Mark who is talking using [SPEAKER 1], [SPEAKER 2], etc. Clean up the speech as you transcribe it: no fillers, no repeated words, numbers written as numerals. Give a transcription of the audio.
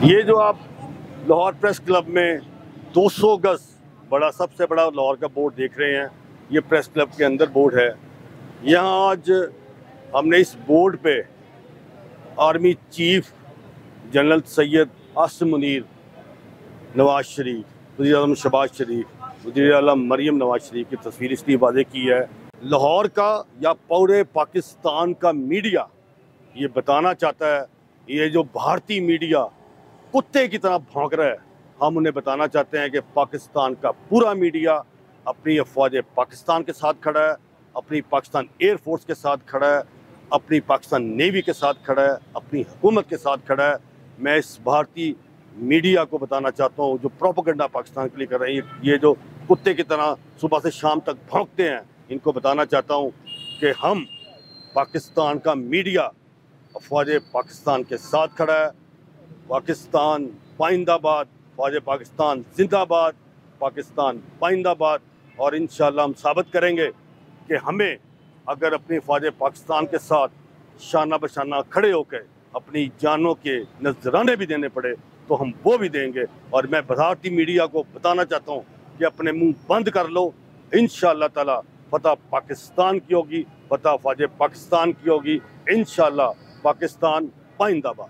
[SPEAKER 1] ये जो आप लाहौर प्रेस क्लब में 200 गज बड़ा सबसे बड़ा लाहौर का बोर्ड देख रहे हैं, ये प्रेस क्लब के अंदर बोर्ड है। यहाँ आज हमने इस बोर्ड पे army chief general Syed Asim Munir, Nawaz Sharif, वज़ीर आज़म शहबाज शरीफ, वज़ीर आज़म मरीम नवाज शरीफ की तस्वीर इसलिए वादे की है। लाहौर का या पूरे पाकिस्तान का मीडिया ये बताना चाहता है, ये जो भारतीय मीडिया कुत्ते की तरह भौंक रहा है, हम उन्हें बताना चाहते हैं कि पाकिस्तान का पूरा मीडिया अपनी अफवाज पाकिस्तान के साथ खड़ा है, अपनी पाकिस्तान एयरफोर्स के साथ खड़ा है, अपनी पाकिस्तान नेवी के साथ खड़ा है, अपनी हुकूमत के साथ खड़ा है। मैं इस भारतीय मीडिया को बताना चाहता हूँ जो प्रोपेगेंडा पाकिस्तान के लिए कर रहे हैं, ये जो कुत्ते की तरह सुबह से शाम तक भौंकते हैं, इनको बताना चाहता हूँ कि हम पाकिस्तान का मीडिया अफवाज पाकिस्तान के साथ खड़ा है। पाकिस्तान पाइंदाबाद, फ़ौज पाकिस्तान जिंदाबाद, पाकिस्तान पाइंदाबाद। और इंशाअल्लाह हम साबित करेंगे कि हमें अगर अपनी फ़ौज पाकिस्तान के साथ शाना बशाना खड़े होकर अपनी जानों के नजराने भी देने पड़े तो हम वो भी देंगे। और मैं भारतीय मीडिया को बताना चाहता हूँ कि अपने मुंह बंद कर लो, इंशाअल्लाह ताला फतह पाकिस्तान की होगी, फतह फ़ौज पाकिस्तान की होगी, इंशाअल्लाह। पाकिस्तान पाइंदाबाद।